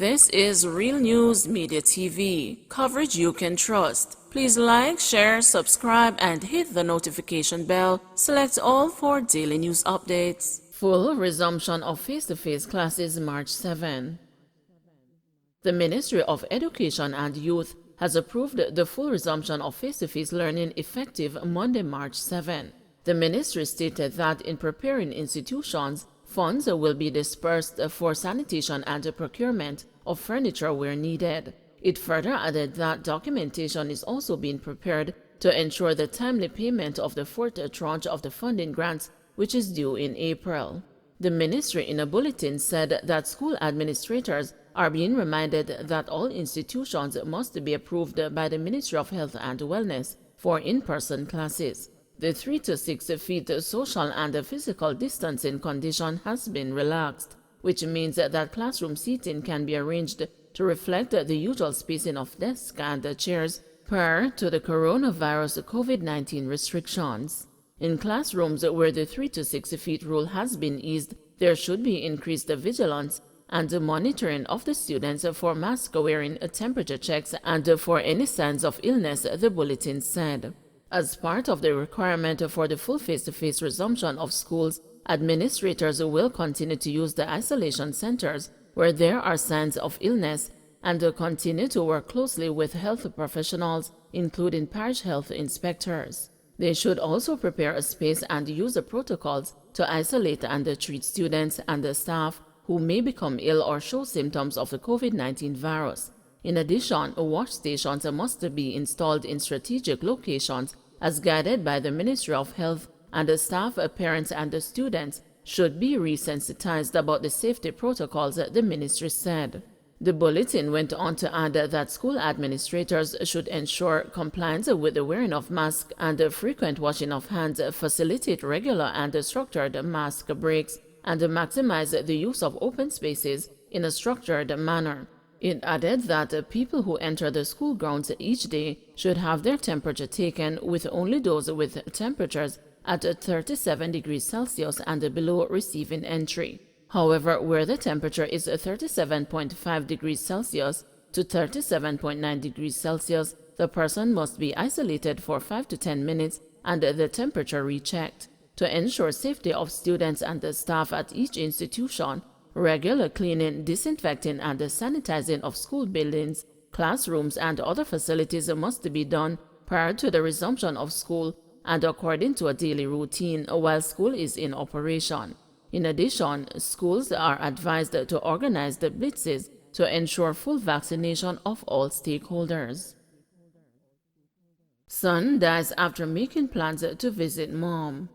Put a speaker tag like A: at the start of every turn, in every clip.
A: This is Real News Media TV, coverage you can trust. Please like, share, subscribe, and hit the notification bell. Select all for daily news updates. Full resumption of face-to-face classes March 7. The Ministry of Education and Youth has approved the full resumption of face-to-face learning effective Monday, March 7. The ministry stated that in preparing institutions, funds will be dispersed for sanitation and procurement of furniture where needed. It further added that documentation is also being prepared to ensure the timely payment of the fourth tranche of the funding grants, which is due in April. The ministry in a bulletin said that school administrators are being reminded that all institutions must be approved by the Ministry of Health and Wellness for in-person classes. The 3 to 6 feet social and physical distancing condition has been relaxed, which means that classroom seating can be arranged to reflect the usual spacing of desks and chairs prior to the coronavirus COVID-19 restrictions. In classrooms where the 3 to 6 feet rule has been eased, there should be increased vigilance and monitoring of the students for mask wearing, temperature checks, and for any signs of illness, the bulletin said. As part of the requirement for the full face-to-face resumption of schools, administrators will continue to use the isolation centers where there are signs of illness and continue to work closely with health professionals, including parish health inspectors. They should also prepare a space and use the protocols to isolate and treat students and staff who may become ill or show symptoms of the COVID-19 virus. In addition, wash stations must be installed in strategic locations as guided by the Ministry of Health, and the staff, parents, and students should be resensitized about the safety protocols, the ministry said. The bulletin went on to add that school administrators should ensure compliance with the wearing of masks and frequent washing of hands, facilitate regular and structured mask breaks, and maximize the use of open spaces in a structured manner. It added that people who enter the school grounds each day should have their temperature taken, with only those with temperatures at 37 degrees Celsius and below receiving entry. However, where the temperature is 37.5 degrees Celsius to 37.9 degrees Celsius, the person must be isolated for 5 to 10 minutes and the temperature rechecked. To ensure safety of students and the staff at each institution, regular cleaning, disinfecting, and sanitizing of school buildings, classrooms, and other facilities must be done prior to the resumption of school and according to a daily routine while school is in operation. In addition, schools are advised to organize the blitzes to ensure full vaccination of all stakeholders. Son dies after making plans to visit mom.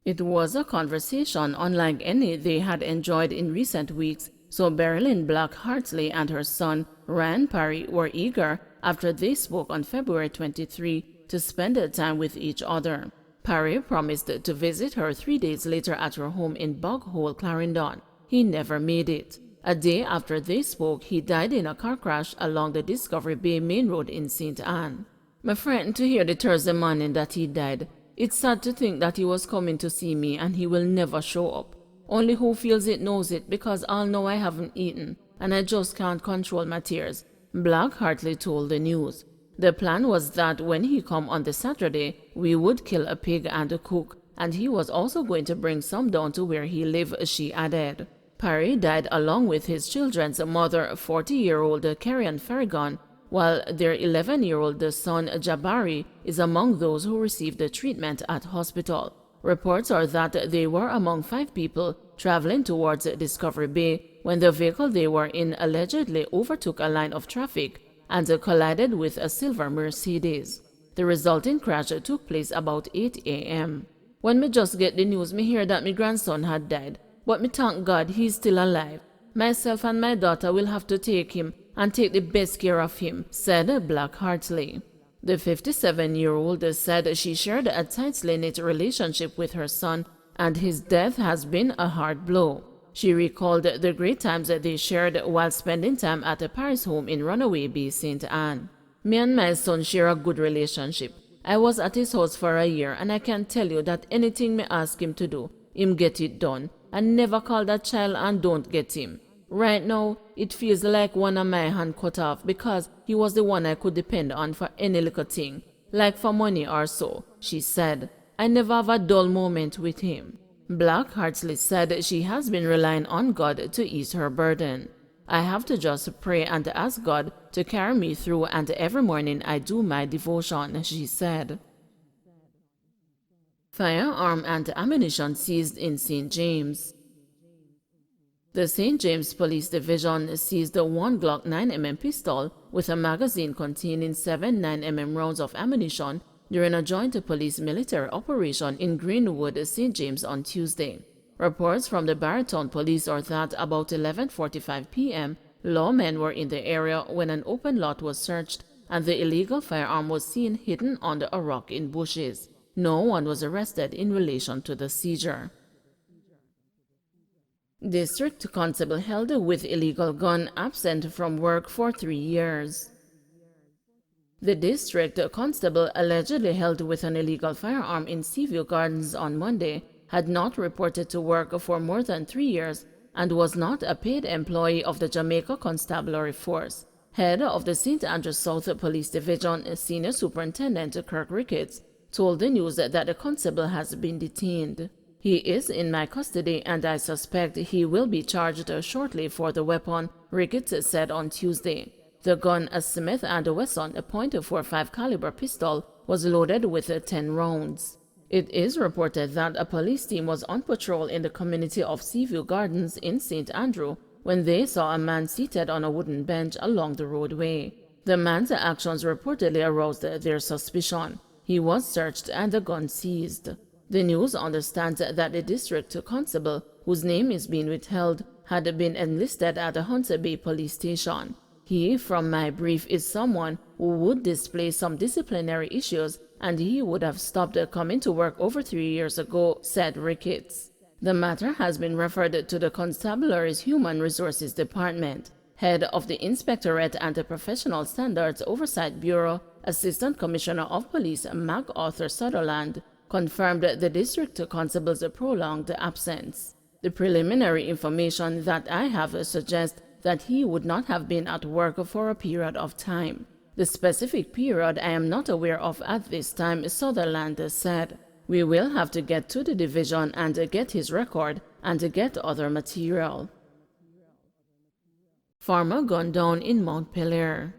A: It was a conversation unlike any they had enjoyed in recent weeks, so Berlin Black Hartley and her son, Ryan Parry, were eager after they spoke on February 23 to spend time with each other. Parry promised to visit her 3 days later at her home in Bog Hole, Clarendon. He never made it. A day after they spoke, he died in a car crash along the Discovery Bay Main Road in St. Anne. My friend to hear the Thursday morning that he died. It's sad to think that he was coming to see me and he will never show up. Only who feels it knows it, because I'll know I haven't eaten and I just can't control my tears, Black Hartley told the news. The plan was that when he come on the Saturday, we would kill a pig and cook, and he was also going to bring some down to where he lived, she added. Parry died along with his children's mother, 40-year-old Karen Farragon, while their 11-year-old son Jabari is among those who received the treatment at hospital. Reports are that they were among 5 people traveling towards Discovery Bay when the vehicle they were in allegedly overtook a line of traffic and collided with a silver Mercedes. The resulting crash took place about 8 a.m. When me just get the news, me hear that my grandson had died, but me thank God he's still alive. Myself and my daughter will have to take him and take the best care of him, said Black Hartley. The 57-year-old said she shared a tightly knit relationship with her son, and his death has been a hard blow. She recalled the great times that they shared while spending time at a Paris home in Runaway Bay, St. Anne. Me and my son share a good relationship. I was at his house for a year, and I can tell you that anything me ask him to do, him get it done. I never call that child and don't get him. Right now, it feels like one of my hand cut off because he was the one I could depend on for any little thing, like for money or so, she said. I never have a dull moment with him. Black Hartley said she has been relying on God to ease her burden. I have to just pray and ask God to carry me through, and every morning I do my devotion, she said. Firearm and ammunition seized in St. James. The St. James Police Division seized a 1 Glock 9mm pistol with a magazine containing 7 9mm rounds of ammunition during a joint police-military operation in Greenwood, St. James on Tuesday. Reports from the Barrytown Police are that about 11:45 p.m., lawmen were in the area when an open lot was searched and the illegal firearm was seen hidden under a rock in bushes. No one was arrested in relation to the seizure. District Constable held with illegal gun absent from work for 3 years. The district constable allegedly held with an illegal firearm in Seaview Gardens on Monday had not reported to work for more than 3 years and was not a paid employee of the Jamaica Constabulary Force. Head of the St. Andrews South Police Division, Senior Superintendent Kirk Ricketts, told the news that the constable has been detained. He is in my custody and I suspect he will be charged shortly for the weapon, Ricketts said on Tuesday. The gun, a Smith & Wesson .45 caliber pistol, was loaded with 10 rounds. It is reported that a police team was on patrol in the community of Seaview Gardens in St. Andrew when they saw a man seated on a wooden bench along the roadway. The man's actions reportedly aroused their suspicion. He was searched and the gun seized. The news understands that the district constable, whose name is being withheld, had been enlisted at the Hunter Bay police station. He, from my brief, is someone who would display some disciplinary issues and he would have stopped coming to work over 3 years ago, said Ricketts. The matter has been referred to the Constabulary's Human Resources Department. Head of the Inspectorate and the Professional Standards Oversight Bureau, Assistant Commissioner of Police MacArthur Sutherland, confirmed the district constable's prolonged absence. The preliminary information that I have suggests that he would not have been at work for a period of time. The specific period I am not aware of at this time, Sutherland said. We will have to get to the division and get his record and get other material. Farmer gunned down in Mount Pelier.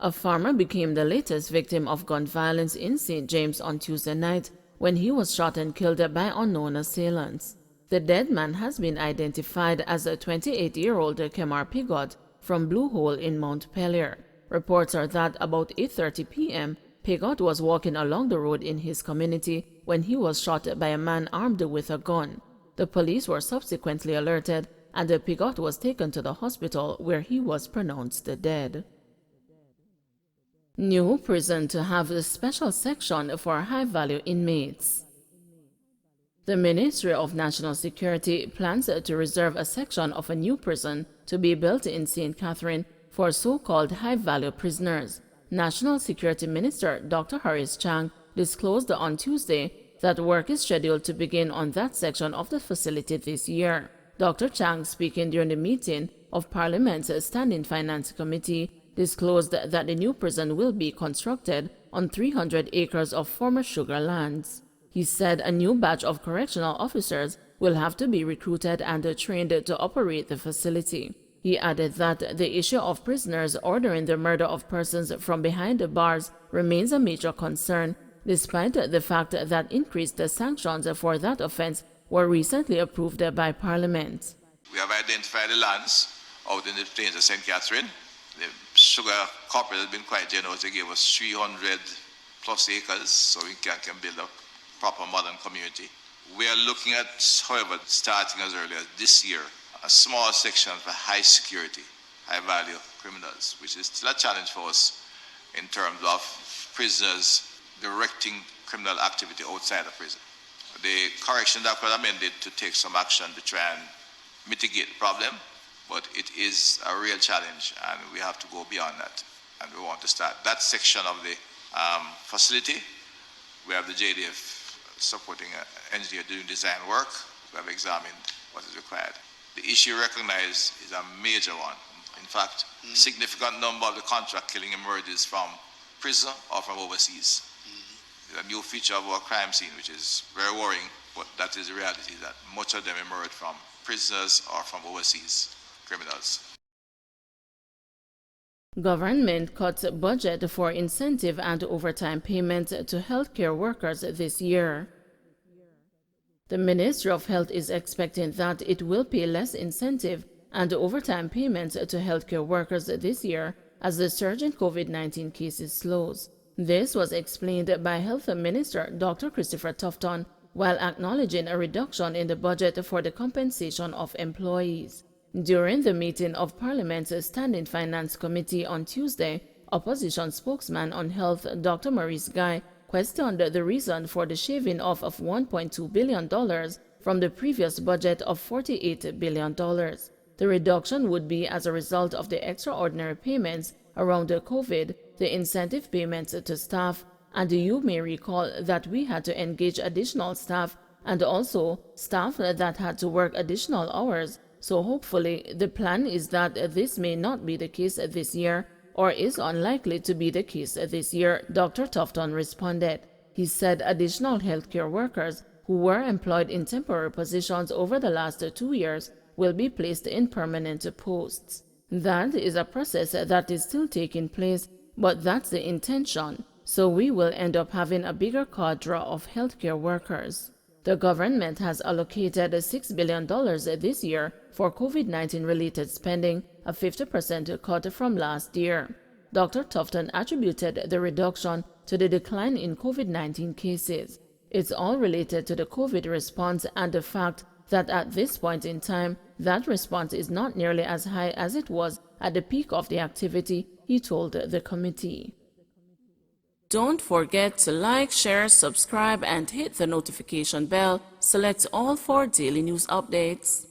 A: A farmer became the latest victim of gun violence in St. James on Tuesday night when he was shot and killed by unknown assailants. The dead man has been identified as a 28-year-old Kemar Pigot from Blue Hole in Mount Pelier. Reports are that about 8:30 p.m., Pigot was walking along the road in his community when he was shot by a man armed with a gun. The police were subsequently alerted and Pigot was taken to the hospital where he was pronounced dead. New prison to have a special section for high-value inmates. The Ministry of National Security plans to reserve a section of a new prison to be built in St. Catherine for so-called high-value prisoners. National Security Minister Dr. Horace Chang disclosed on Tuesday that work is scheduled to begin on that section of the facility this year. Dr. Chang, speaking during the meeting of Parliament's Standing Finance Committee, disclosed that the new prison will be constructed on 300 acres of former sugar lands. He said a new batch of correctional officers will have to be recruited and trained to operate the facility. He added that the issue of prisoners ordering the murder of persons from behind the bars remains a major concern, despite the fact that increased sanctions for that offense were recently approved by Parliament.
B: We have identified the lands out in the plains of St. Catherine. The sugar corporate has been quite generous. They gave us 300 plus acres so we can build a proper modern community. We are looking at, however, starting as early as this year, a small section for high security, high value criminals, which is still a challenge for us in terms of prisoners directing criminal activity outside of prison. The correction that was amended to take some action to try and mitigate the problem, but it is a real challenge and we have to go beyond that. And we want to start that section of the facility. We have the JDF supporting an engineer doing design work. We have examined what is required. The The issue recognized is a major one. In fact, a significant number of the contract killing emerges from prison or from overseas. It's a new feature of our crime scene, which is very worrying, but that is the reality, that much of them emerge from prisoners or from overseas criminals.
A: Government cut budget for incentive and overtime payments to healthcare workers this year. The Ministry of Health is expecting that it will pay less incentive and overtime payments to healthcare workers this year as the surge in COVID-19 cases slows. This was explained by Health Minister Dr. Christopher Tufton while acknowledging a reduction in the budget for the compensation of employees. During the meeting of Parliament's Standing Finance Committee on Tuesday, opposition spokesman on health Dr. Maurice Guy questioned the reason for the shaving off of $1.2 billion from the previous budget of $48 billion. The reduction would be as a result of the extraordinary payments around the COVID, the incentive payments to staff, and you may recall that we had to engage additional staff and also staff that had to work additional hours. So hopefully the plan is that this may not be the case this year or is unlikely to be the case this year, Dr. Tufton responded. He said additional healthcare workers who were employed in temporary positions over the last 2 years will be placed in permanent posts. That is a process that is still taking place, but that's the intention. So we will end up having a bigger cadre of healthcare workers. The government has allocated $6 billion this year for COVID-19 related spending, a 50% cut from last year. Dr. Tufton attributed the reduction to the decline in COVID-19 cases. It's all related to the COVID response and the fact that at this point in time, that response is not nearly as high as it was at the peak of the activity, he told the committee. Don't forget to like, share, subscribe, and hit the notification bell. Select all for daily news updates.